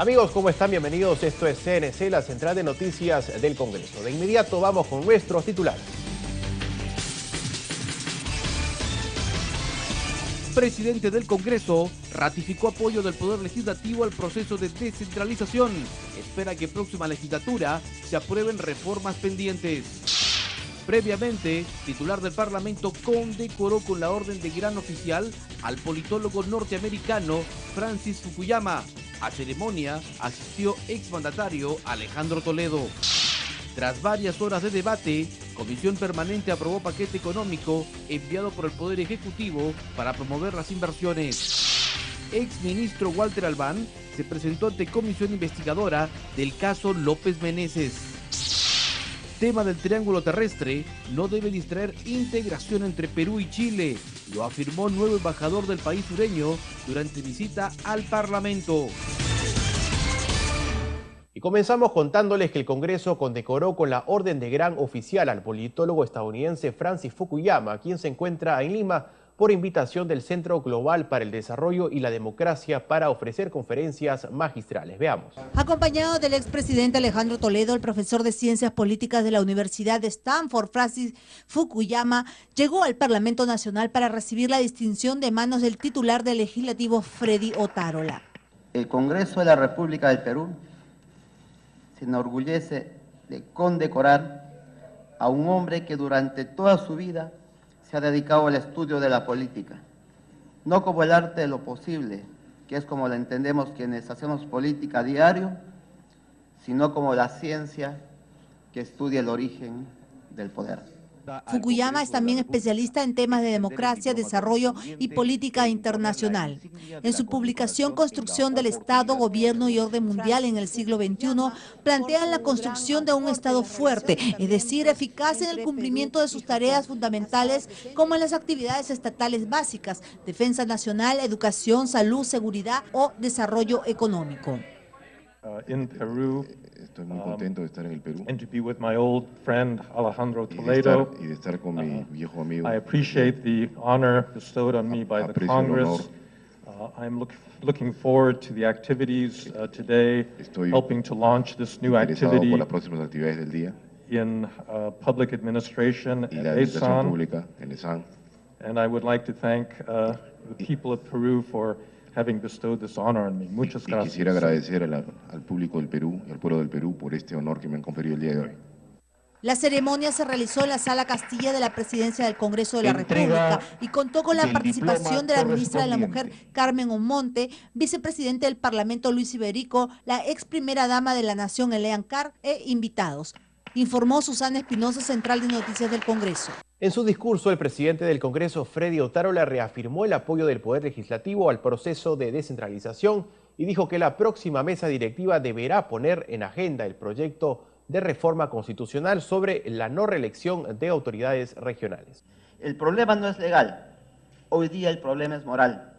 Amigos, ¿cómo están? Bienvenidos. Esto es CNC, la central de noticias del Congreso. De inmediato vamos con nuestros titulares. Presidente del Congreso ratificó apoyo del Poder Legislativo al proceso de descentralización. Espera que próxima legislatura se aprueben reformas pendientes. Previamente, titular del Parlamento condecoró con la Orden de Gran Oficial al politólogo norteamericano Francis Fukuyama. A ceremonia asistió exmandatario Alejandro Toledo. Tras varias horas de debate, Comisión Permanente aprobó paquete económico enviado por el Poder Ejecutivo para promover las inversiones. Exministro Walter Albán se presentó ante comisión investigadora del caso López Meneses. Tema del triángulo terrestre no debe distraer integración entre Perú y Chile, lo afirmó nuevo embajador del país sureño durante visita al Parlamento. Y comenzamos contándoles que el Congreso condecoró con la Orden de Gran Oficial al politólogo estadounidense Francis Fukuyama, quien se encuentra en Lima por invitación del Centro Global para el Desarrollo y la Democracia para ofrecer conferencias magistrales. Veamos. Acompañado del expresidente Alejandro Toledo, el profesor de Ciencias Políticas de la Universidad de Stanford, Francis Fukuyama, llegó al Parlamento Nacional para recibir la distinción de manos del titular del Legislativo, Freddy Otárola. El Congreso de la República del Perú se enorgullece de condecorar a un hombre que durante toda su vida se ha dedicado al estudio de la política, no como el arte de lo posible, que es como la entendemos quienes hacemos política a diario, sino como la ciencia que estudia el origen del poder. Fukuyama es también especialista en temas de democracia, desarrollo y política internacional. En su publicación Construcción del Estado, Gobierno y Orden Mundial en el siglo XXI, plantea la construcción de un Estado fuerte, es decir, eficaz en el cumplimiento de sus tareas fundamentales como en las actividades estatales básicas, defensa nacional, educación, salud, seguridad o desarrollo económico. In Peru, estoy muy contento de estar en el Perú and to be with my old friend Alejandro Toledo. y de estar con mi viejo amigo. I appreciate the honor bestowed on me by the Aprecio el Congress. I'm looking forward to the activities today, Estoy helping to launch this new interesado activity por las próximas actividades del día in public administration y at la administración ASAN. pública en ESAN. And I would like to thank the people of Peru for having bestowed this honor on me. Muchas Y quisiera gracias. agradecer al público del Perú y al pueblo del Perú por este honor que me han conferido el día de hoy. La ceremonia se realizó en la Sala Castilla de la Presidencia del Congreso de la República y contó con la participación de la ministra de la Mujer, Carmen Omonte, vicepresidente del Parlamento, Luis Iberico, la ex primera dama de la Nación, Elean Carr, e invitados. Informó Susana Espinosa, Central de Noticias del Congreso. En su discurso, el presidente del Congreso, Freddy Otárola, reafirmó el apoyo del Poder Legislativo al proceso de descentralización y dijo que la próxima mesa directiva deberá poner en agenda el proyecto de reforma constitucional sobre la no reelección de autoridades regionales. El problema no es legal, hoy día el problema es moral.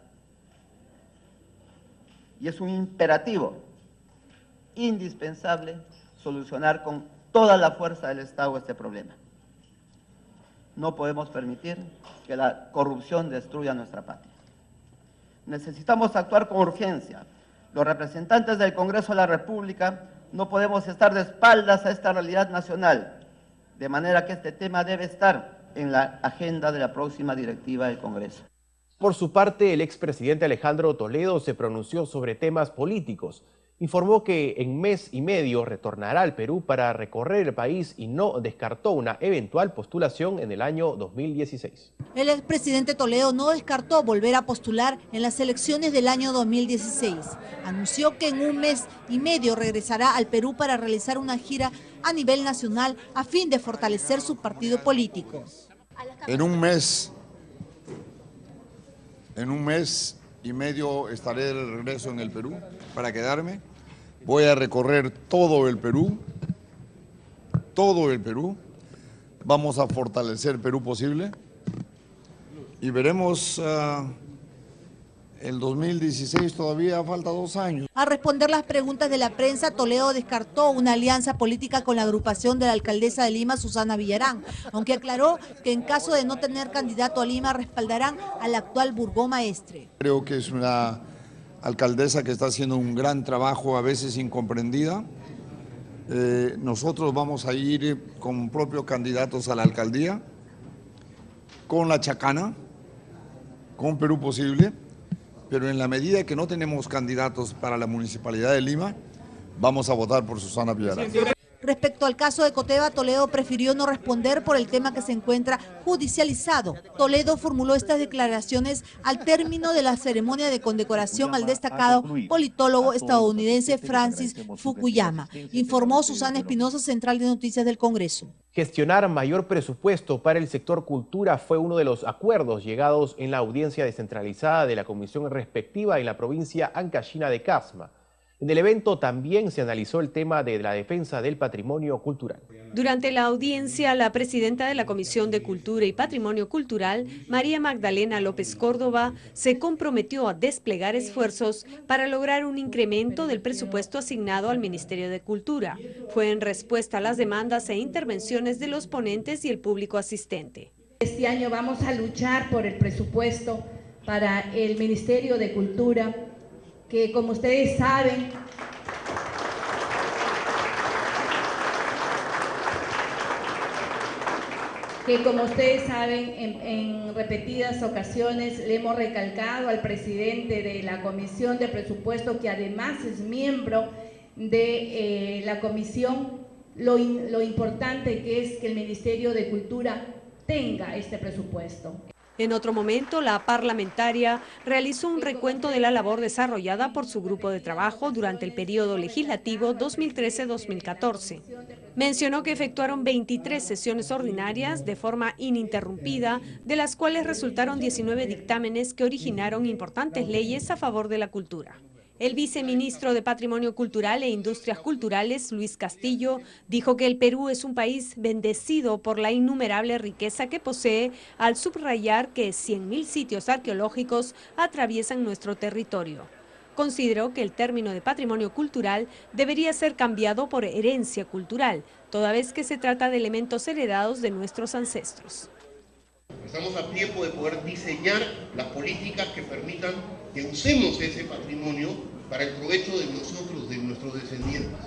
Y es un imperativo indispensable solucionar con toda la fuerza del Estado este problema. No podemos permitir que la corrupción destruya nuestra patria. Necesitamos actuar con urgencia. Los representantes del Congreso de la República no podemos estar de espaldas a esta realidad nacional, de manera que este tema debe estar en la agenda de la próxima directiva del Congreso. Por su parte, el expresidente Alejandro Toledo se pronunció sobre temas políticos. Informó que en mes y medio retornará al Perú para recorrer el país y no descartó una eventual postulación en el año 2016. El expresidente Toledo no descartó volver a postular en las elecciones del año 2016. Anunció que en un mes y medio regresará al Perú para realizar una gira a nivel nacional a fin de fortalecer su partido político. En un mes y medio estaré de regreso en el Perú para quedarme. Voy a recorrer todo el Perú. Vamos a fortalecer Perú posible y veremos el 2016, todavía falta 2 años. Al responder las preguntas de la prensa, Toledo descartó una alianza política con la agrupación de la alcaldesa de Lima, Susana Villarán, aunque aclaró que en caso de no tener candidato a Lima respaldarán al actual burgomaestre. Creo que es una alcaldesa que está haciendo un gran trabajo, a veces incomprendida. Nosotros vamos a ir con propios candidatos a la alcaldía, con la Chacana, con Perú Posible, pero en la medida que no tenemos candidatos para la Municipalidad de Lima, vamos a votar por Susana Villarán. Respecto al caso de Coteva, Toledo prefirió no responder por el tema que se encuentra judicializado. Toledo formuló estas declaraciones al término de la ceremonia de condecoración al destacado politólogo estadounidense Francis Fukuyama, informó Susana Espinosa, Central de Noticias del Congreso. Gestionar mayor presupuesto para el sector cultura fue uno de los acuerdos llegados en la audiencia descentralizada de la comisión respectiva en la provincia Ancashina de Casma. En el evento también se analizó el tema de la defensa del patrimonio cultural. Durante la audiencia, la presidenta de la Comisión de Cultura y Patrimonio Cultural, María Magdalena López Córdoba, se comprometió a desplegar esfuerzos para lograr un incremento del presupuesto asignado al Ministerio de Cultura. Fue en respuesta a las demandas e intervenciones de los ponentes y el público asistente. Este año vamos a luchar por el presupuesto para el Ministerio de Cultura, que como ustedes saben, en repetidas ocasiones le hemos recalcado al presidente de la Comisión de Presupuesto, que además es miembro de la comisión, lo importante que es que el Ministerio de Cultura tenga este presupuesto. En otro momento, la parlamentaria realizó un recuento de la labor desarrollada por su grupo de trabajo durante el periodo legislativo 2013-2014. Mencionó que efectuaron 23 sesiones ordinarias de forma ininterrumpida, de las cuales resultaron 19 dictámenes que originaron importantes leyes a favor de la cultura. El viceministro de Patrimonio Cultural e Industrias Culturales, Luis Castillo, dijo que el Perú es un país bendecido por la innumerable riqueza que posee, al subrayar que 100.000 sitios arqueológicos atraviesan nuestro territorio. Consideró que el término de patrimonio cultural debería ser cambiado por herencia cultural, toda vez que se trata de elementos heredados de nuestros ancestros. Estamos a tiempo de poder diseñar las políticas que permitan que usemos ese patrimonio para el provecho de nosotros, de nuestros descendientes.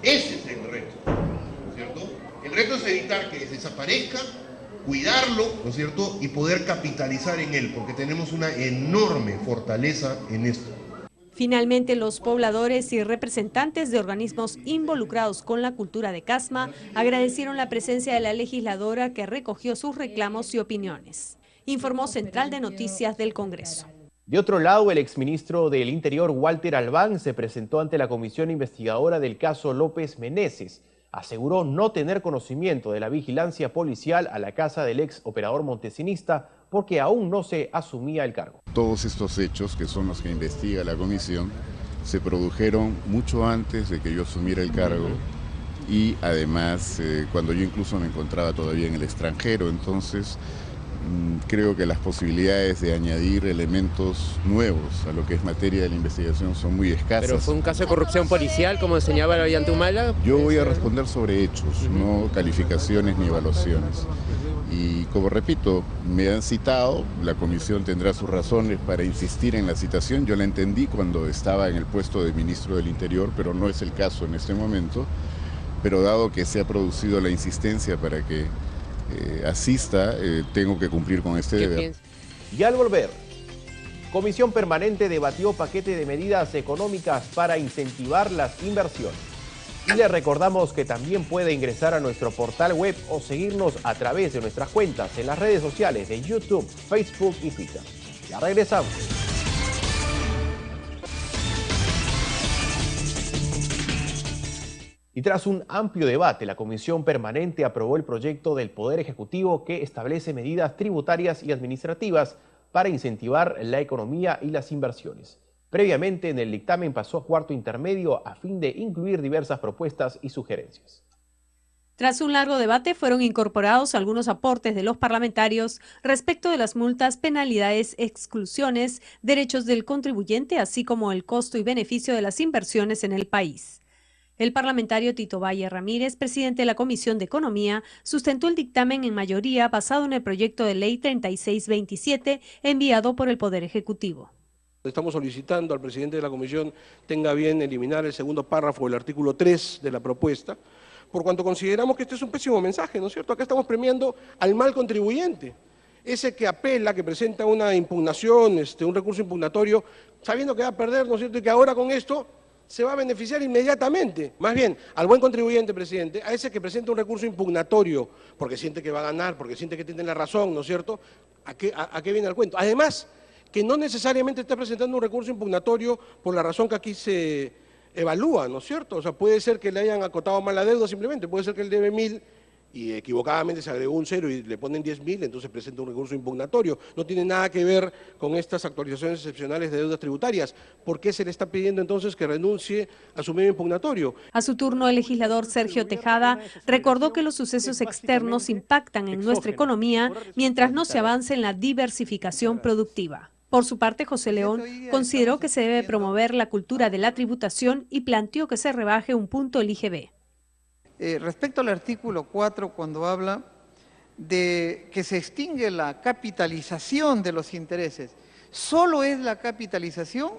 Ese es el reto, ¿no es cierto? El reto es evitar que desaparezca, cuidarlo, ¿no es cierto? Y poder capitalizar en él, porque tenemos una enorme fortaleza en esto. Finalmente, los pobladores y representantes de organismos involucrados con la cultura de Casma agradecieron la presencia de la legisladora, que recogió sus reclamos y opiniones. Informó Central de Noticias del Congreso. De otro lado, el exministro del Interior, Walter Albán, se presentó ante la comisión investigadora del caso López Meneses. Aseguró no tener conocimiento de la vigilancia policial a la casa del ex operador montesinista, porque aún no se asumía el cargo. Todos estos hechos, que son los que investiga la comisión, se produjeron mucho antes de que yo asumiera el cargo y además cuando yo incluso me encontraba todavía en el extranjero. Entonces creo que las posibilidades de añadir elementos nuevos a lo que es materia de la investigación son muy escasas. ¿Pero fue un caso de corrupción policial, como señalaba Ollantumala? Yo voy a responder sobre hechos, no calificaciones ni evaluaciones. Y como repito, me han citado, la comisión tendrá sus razones para insistir en la citación. Yo la entendí cuando estaba en el puesto de ministro del Interior, pero no es el caso en este momento. Pero dado que se ha producido la insistencia para que asista, tengo que cumplir con este deber. Y al volver, Comisión Permanente debatió paquete de medidas económicas para incentivar las inversiones. Y le recordamos que también puede ingresar a nuestro portal web o seguirnos a través de nuestras cuentas en las redes sociales de YouTube, Facebook y Twitter. Ya regresamos. Y tras un amplio debate, la Comisión Permanente aprobó el proyecto del Poder Ejecutivo que establece medidas tributarias y administrativas para incentivar la economía y las inversiones. Previamente, en el dictamen pasó a cuarto intermedio a fin de incluir diversas propuestas y sugerencias. Tras un largo debate, fueron incorporados algunos aportes de los parlamentarios respecto de las multas, penalidades, exclusiones, derechos del contribuyente, así como el costo y beneficio de las inversiones en el país. El parlamentario Tito Valle Ramírez, presidente de la Comisión de Economía, sustentó el dictamen en mayoría basado en el proyecto de ley 3627 enviado por el Poder Ejecutivo. Estamos solicitando al presidente de la comisión tenga bien eliminar el segundo párrafo del artículo 3 de la propuesta, por cuanto consideramos que este es un pésimo mensaje, ¿no es cierto? Acá estamos premiando al mal contribuyente, ese que apela, que presenta una impugnación, un recurso impugnatorio, sabiendo que va a perder, ¿no es cierto? Y que ahora con esto se va a beneficiar inmediatamente. Más bien, al buen contribuyente, presidente, a ese que presenta un recurso impugnatorio, porque siente que va a ganar, porque siente que tiene la razón, ¿no es cierto? ¿A qué viene el cuento? Además, que no necesariamente está presentando un recurso impugnatorio por la razón que aquí se evalúa, ¿no es cierto? O sea, puede ser que le hayan acotado mal la deuda simplemente, puede ser que él debe 1.000 y equivocadamente se agregó un 0 y le ponen 10.000, entonces presenta un recurso impugnatorio. No tiene nada que ver con estas actualizaciones excepcionales de deudas tributarias. ¿Por qué se le está pidiendo entonces que renuncie a su medio impugnatorio? A su turno, el legislador Sergio Tejada recordó que los sucesos externos impactan en nuestra economía mientras no se avance en la diversificación productiva. Por su parte, José León consideró que se debe promover la cultura de la tributación y planteó que se rebaje un punto el IGB. Respecto al artículo 4, cuando habla de que se extingue la capitalización de los intereses, solo es la capitalización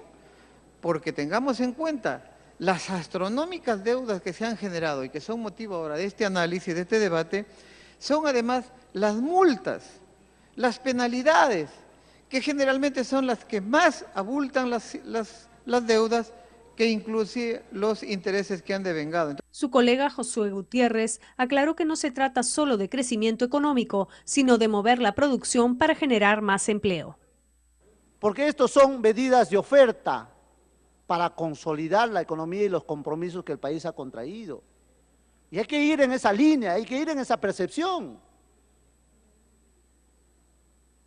porque tengamos en cuenta las astronómicas deudas que se han generado y que son motivo ahora de este análisis, de este debate, son además las multas, las penalidades, que generalmente son las que más abultan las deudas, que incluye los intereses que han devengado. Su colega Josué Gutiérrez aclaró que no se trata solo de crecimiento económico, sino de mover la producción para generar más empleo. Porque estos son medidas de oferta para consolidar la economía y los compromisos que el país ha contraído. Y hay que ir en esa línea, hay que ir en esa percepción.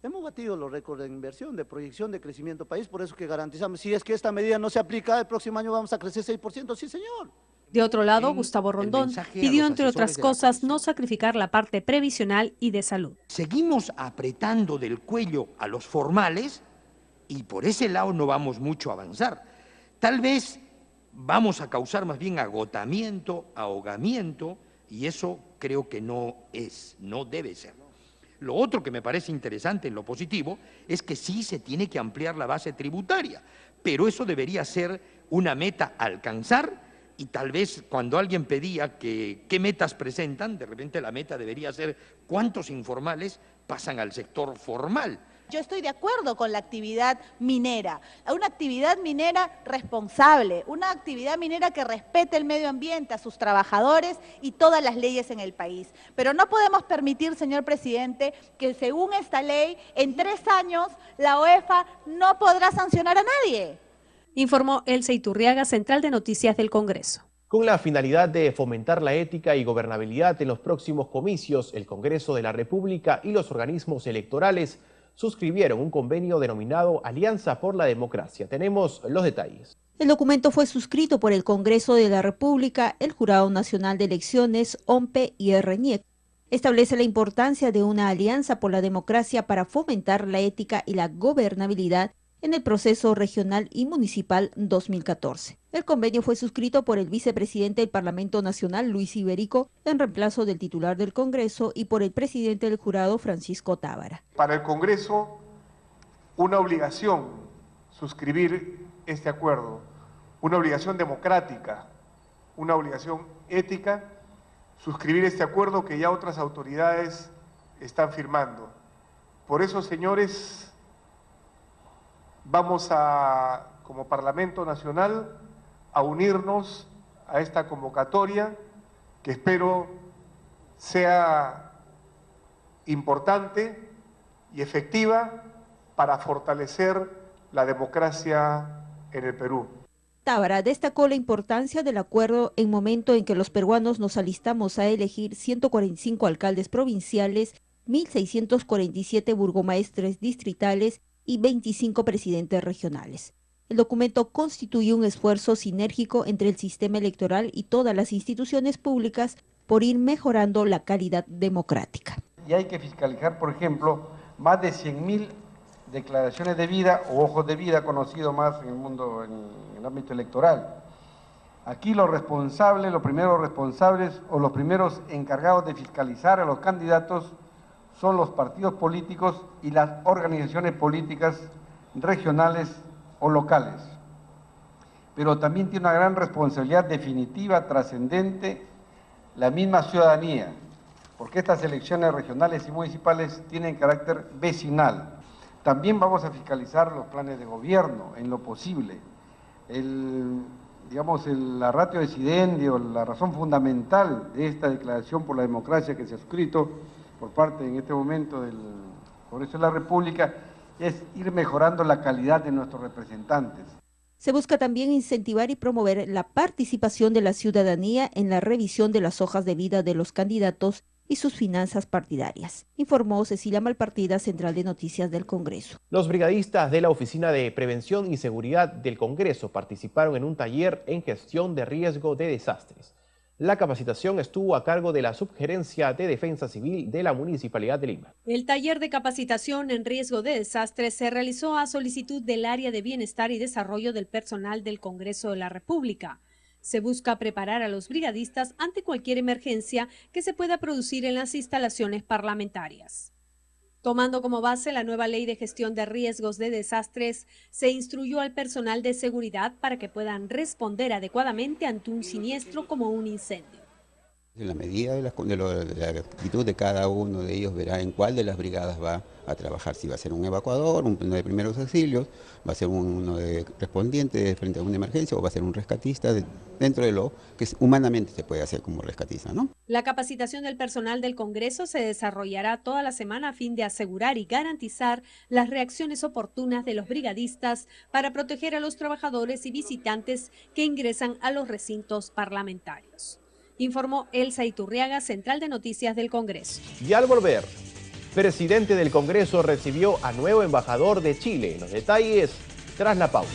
Hemos batido los récords de inversión, de proyección de crecimiento del país, por eso que garantizamos, si es que esta medida no se aplica, el próximo año vamos a crecer 6%, sí señor. De otro lado, Gustavo Rondón pidió, entre otras cosas, no sacrificar la parte previsional y de salud. Seguimos apretando del cuello a los formales y por ese lado no vamos mucho a avanzar. Tal vez vamos a causar más bien agotamiento, ahogamiento, y eso creo que no debe ser. Lo otro que me parece interesante en lo positivo es que sí se tiene que ampliar la base tributaria, pero eso debería ser una meta a alcanzar y tal vez cuando alguien pedía que qué metas presentan, de repente la meta debería ser cuántos informales pasan al sector formal. Yo estoy de acuerdo con la actividad minera, una actividad minera responsable, una actividad minera que respete el medio ambiente, a sus trabajadores y todas las leyes en el país. Pero no podemos permitir, señor presidente, que según esta ley, en 3 años la OEFA no podrá sancionar a nadie. Informó Elsa Iturriaga, Central de Noticias del Congreso. Con la finalidad de fomentar la ética y gobernabilidad en los próximos comicios, el Congreso de la República y los organismos electorales suscribieron un convenio denominado Alianza por la Democracia. Tenemos los detalles. El documento fue suscrito por el Congreso de la República, el Jurado Nacional de Elecciones, OMPE y el RENIEC. Establece la importancia de una alianza por la democracia para fomentar la ética y la gobernabilidad en el proceso regional y municipal 2014. El convenio fue suscrito por el vicepresidente del Parlamento Nacional, Luis Iberico, en reemplazo del titular del Congreso, y por el presidente del jurado, Francisco Tábara. Para el Congreso, una obligación suscribir este acuerdo, una obligación democrática, una obligación ética, suscribir este acuerdo que ya otras autoridades están firmando. Por eso, señores, vamos a, como Parlamento Nacional, a unirnos a esta convocatoria que espero sea importante y efectiva para fortalecer la democracia en el Perú. Tábara destacó la importancia del acuerdo en momento en que los peruanos nos alistamos a elegir 145 alcaldes provinciales, 1.647 burgomaestres distritales y 25 presidentes regionales. El documento constituye un esfuerzo sinérgico entre el sistema electoral y todas las instituciones públicas por ir mejorando la calidad democrática. Y hay que fiscalizar, por ejemplo, más de 100.000 declaraciones de vida o ojos de vida, conocido más en el mundo, en el ámbito electoral. Aquí los primeros responsables o los primeros encargados de fiscalizar a los candidatos son los partidos políticos y las organizaciones políticas regionales o locales, pero también tiene una gran responsabilidad definitiva, trascendente, la misma ciudadanía, porque estas elecciones regionales y municipales tienen carácter vecinal. También vamos a fiscalizar los planes de gobierno en lo posible. La ratio decidendi o la razón fundamental de esta declaración por la democracia que se ha suscrito por parte en este momento del Congreso de la República es ir mejorando la calidad de nuestros representantes. Se busca también incentivar y promover la participación de la ciudadanía en la revisión de las hojas de vida de los candidatos y sus finanzas partidarias, informó Cecilia Malpartida, Central de Noticias del Congreso. Los brigadistas de la Oficina de Prevención y Seguridad del Congreso participaron en un taller en gestión de riesgo de desastres. La capacitación estuvo a cargo de la Subgerencia de Defensa Civil de la Municipalidad de Lima. El taller de capacitación en riesgo de desastres se realizó a solicitud del Área de Bienestar y Desarrollo del Personal del Congreso de la República. Se busca preparar a los brigadistas ante cualquier emergencia que se pueda producir en las instalaciones parlamentarias. Tomando como base la nueva Ley de Gestión de Riesgos de Desastres, se instruyó al personal de seguridad para que puedan responder adecuadamente ante un siniestro como un incendio. En la medida de la actitud de cada uno de ellos verá en cuál de las brigadas va a trabajar, si va a ser un evacuador, uno de primeros auxilios, va a ser uno de respondiente frente a una emergencia o va a ser un rescatista dentro de lo que humanamente se puede hacer como rescatista, ¿no? La capacitación del personal del Congreso se desarrollará toda la semana a fin de asegurar y garantizar las reacciones oportunas de los brigadistas para proteger a los trabajadores y visitantes que ingresan a los recintos parlamentarios. Informó Elsa Iturriaga, Central de Noticias del Congreso. Y al volver, presidente del Congreso recibió a nuevo embajador de Chile. Los detalles tras la pausa.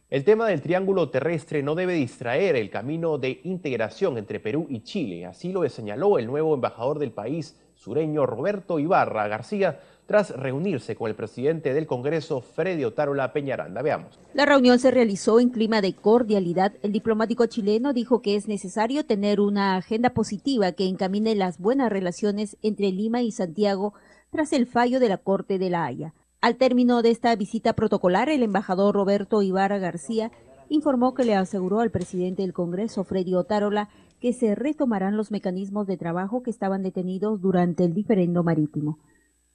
El tema del triángulo terrestre no debe distraer el camino de integración entre Perú y Chile. Así lo señaló el nuevo embajador del país sureño Roberto Ibarra García tras reunirse con el presidente del Congreso, Freddy Otárola Peñaranda. Veamos. La reunión se realizó en clima de cordialidad. El diplomático chileno dijo que es necesario tener una agenda positiva que encamine las buenas relaciones entre Lima y Santiago tras el fallo de la Corte de La Haya. Al término de esta visita protocolar, el embajador Roberto Ibarra García informó que le aseguró al presidente del Congreso, Freddy Otárola, que se retomarán los mecanismos de trabajo que estaban detenidos durante el diferendo marítimo.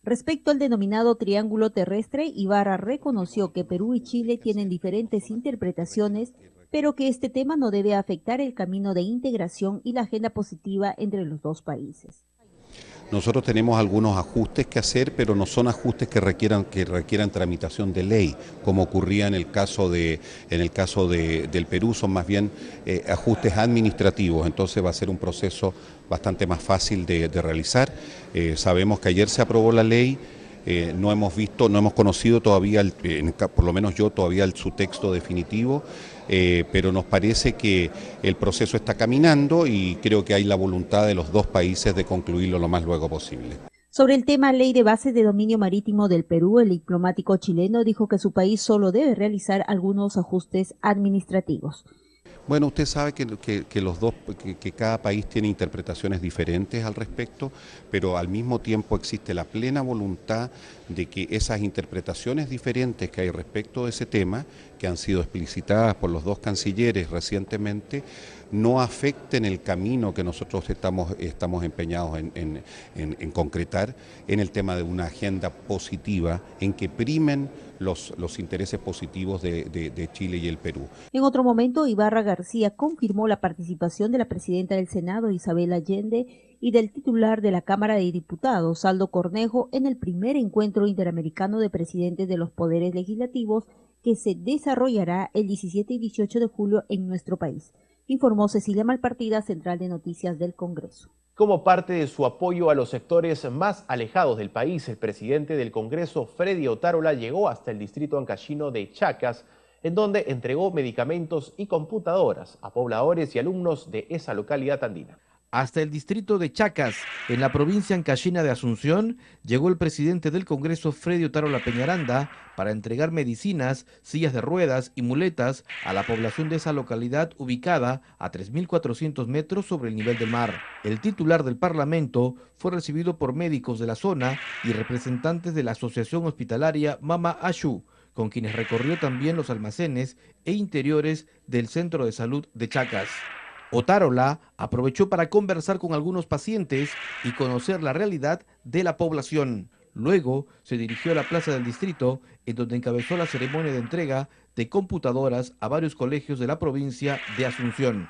Respecto al denominado triángulo terrestre, Ibarra reconoció que Perú y Chile tienen diferentes interpretaciones, pero que este tema no debe afectar el camino de integración y la agenda positiva entre los dos países. Nosotros tenemos algunos ajustes que hacer, pero no son ajustes que requieran tramitación de ley, como ocurría en el caso del Perú, son más bien ajustes administrativos, entonces va a ser un proceso bastante más fácil de realizar. Sabemos que ayer se aprobó la ley. No hemos conocido todavía, por lo menos yo todavía su texto definitivo, pero nos parece que el proceso está caminando y creo que hay la voluntad de los dos países de concluirlo lo más luego posible. Sobre el tema Ley de Bases de Dominio Marítimo del Perú, el diplomático chileno dijo que su país solo debe realizar algunos ajustes administrativos. Bueno, usted sabe que cada país tiene interpretaciones diferentes al respecto, pero al mismo tiempo existe la plena voluntad de que esas interpretaciones diferentes que hay respecto de ese tema, que han sido explicitadas por los dos cancilleres recientemente, no afecten el camino que nosotros estamos empeñados en concretar en el tema de una agenda positiva en que primen los intereses positivos de Chile y el Perú. En otro momento, Ibarra García confirmó la participación de la presidenta del Senado, Isabel Allende, y del titular de la Cámara de Diputados, Aldo Cornejo, en el primer encuentro interamericano de presidentes de los poderes legislativos que se desarrollará el 17 y 18 de julio en nuestro país, informó Cecilia Malpartida, Central de Noticias del Congreso. Como parte de su apoyo a los sectores más alejados del país, el presidente del Congreso, Freddy Otárola, llegó hasta el distrito ancashino de Chacas, en donde entregó medicamentos y computadoras a pobladores y alumnos de esa localidad andina. Hasta el distrito de Chacas, en la provincia ancashina de Asunción, llegó el presidente del Congreso, Freddy Otárola Peñaranda, para entregar medicinas, sillas de ruedas y muletas a la población de esa localidad ubicada a 3.400 metros sobre el nivel del mar. El titular del Parlamento fue recibido por médicos de la zona y representantes de la Asociación Hospitalaria Mama Ashu, con quienes recorrió también los almacenes e interiores del Centro de Salud de Chacas. Otárola aprovechó para conversar con algunos pacientes y conocer la realidad de la población. Luego se dirigió a la plaza del distrito, en donde encabezó la ceremonia de entrega de computadoras a varios colegios de la provincia de Asunción.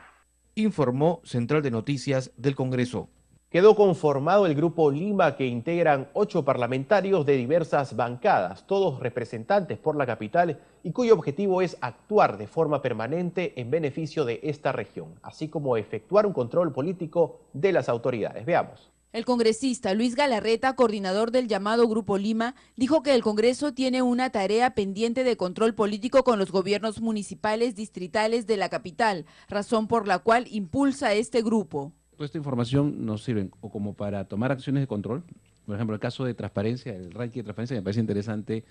Informó Central de Noticias del Congreso. Quedó conformado el Grupo Lima, que integran 8 parlamentarios de diversas bancadas, todos representantes por la capital, y cuyo objetivo es actuar de forma permanente en beneficio de esta región, así como efectuar un control político de las autoridades. Veamos. El congresista Luis Galarreta, coordinador del llamado Grupo Lima, dijo que el Congreso tiene una tarea pendiente de control político con los gobiernos municipales distritales de la capital, razón por la cual impulsa este grupo. Toda esta información nos sirve o como para tomar acciones de control. Por ejemplo, el caso de transparencia, el ranking de transparencia, me parece interesante.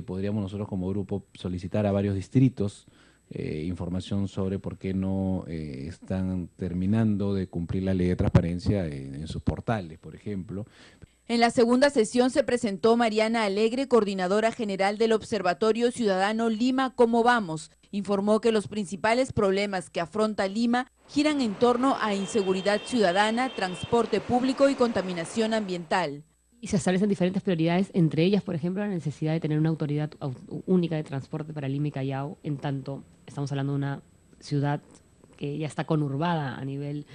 Podríamos nosotros como grupo solicitar a varios distritos información sobre por qué no están terminando de cumplir la ley de transparencia en sus portales, por ejemplo. En la segunda sesión se presentó Mariana Alegre, coordinadora general del Observatorio Ciudadano Lima ¿Cómo Vamos? Informó que los principales problemas que afronta Lima giran en torno a inseguridad ciudadana, transporte público y contaminación ambiental. Y se establecen diferentes prioridades, entre ellas, por ejemplo, la necesidad de tener una autoridad única de transporte para Lima y Callao, en tanto estamos hablando de una ciudad que ya está conurbada a nivel,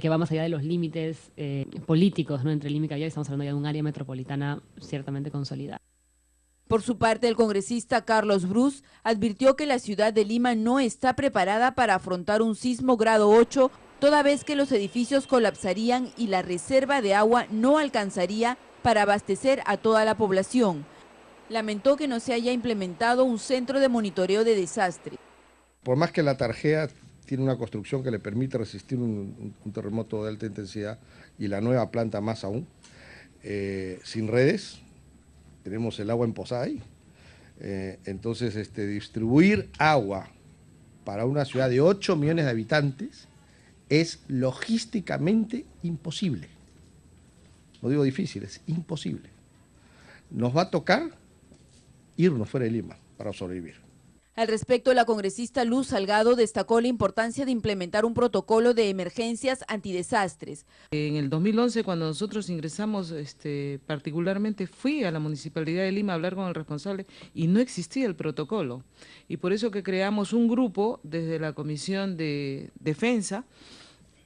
que va más allá de los límites políticos, ¿no? Entre Lima y Callao, estamos hablando ya de un área metropolitana ciertamente consolidada. Por su parte, el congresista Carlos Brus advirtió que la ciudad de Lima no está preparada para afrontar un sismo grado 8, toda vez que los edificios colapsarían y la reserva de agua no alcanzaría para abastecer a toda la población. Lamentó que no se haya implementado un centro de monitoreo de desastre. Por más que la Tarjea tiene una construcción que le permite resistir un terremoto de alta intensidad, y la nueva planta más aún, sin redes, tenemos el agua emposada ahí. Entonces, distribuir agua para una ciudad de 8 millones de habitantes es logísticamente imposible. No digo difícil, es imposible. Nos va a tocar irnos fuera de Lima para sobrevivir. Al respecto, la congresista Luz Salgado destacó la importancia de implementar un protocolo de emergencias antidesastres. En el 2011, cuando nosotros ingresamos, particularmente fui a la Municipalidad de Lima a hablar con el responsable y no existía el protocolo. Y por eso que creamos un grupo desde la Comisión de Defensa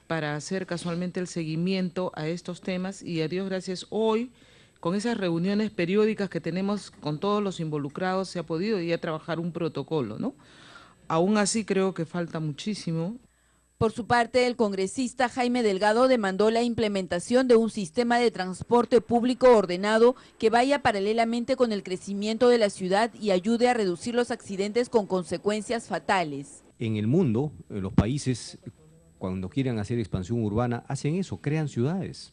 para hacer casualmente el seguimiento a estos temas, y a Dios gracias hoy, con esas reuniones periódicas que tenemos con todos los involucrados, se ha podido ya trabajar un protocolo, ¿no? Aún así creo que falta muchísimo. Por su parte, el congresista Jaime Delgado demandó la implementación de un sistema de transporte público ordenado que vaya paralelamente con el crecimiento de la ciudad y ayude a reducir los accidentes con consecuencias fatales. En el mundo, los países, cuando quieren hacer expansión urbana, hacen eso, crean ciudades.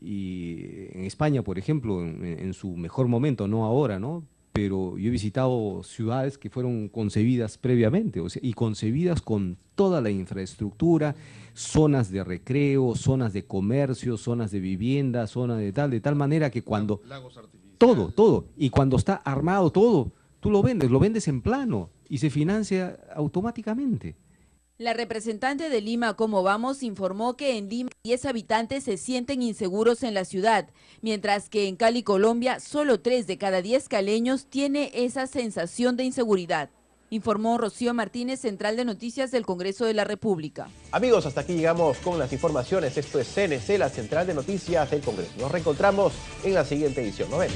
Y en España, por ejemplo, en su mejor momento, no ahora, ¿no? Pero yo he visitado ciudades que fueron concebidas previamente, y concebidas con toda la infraestructura, zonas de recreo, zonas de comercio, zonas de vivienda, zonas de tal manera que cuando… Lagos artificiales. Todo, y cuando está armado todo, tú lo vendes en plano y se financia automáticamente. La representante de Lima ¿Cómo Vamos? Informó que en Lima 10 habitantes se sienten inseguros en la ciudad, mientras que en Cali, Colombia, solo 3 de cada 10 caleños tiene esa sensación de inseguridad. Informó Rocío Martínez, Central de Noticias del Congreso de la República. Amigos, hasta aquí llegamos con las informaciones. Esto es CNC, la Central de Noticias del Congreso. Nos reencontramos en la siguiente edición. Nos vemos.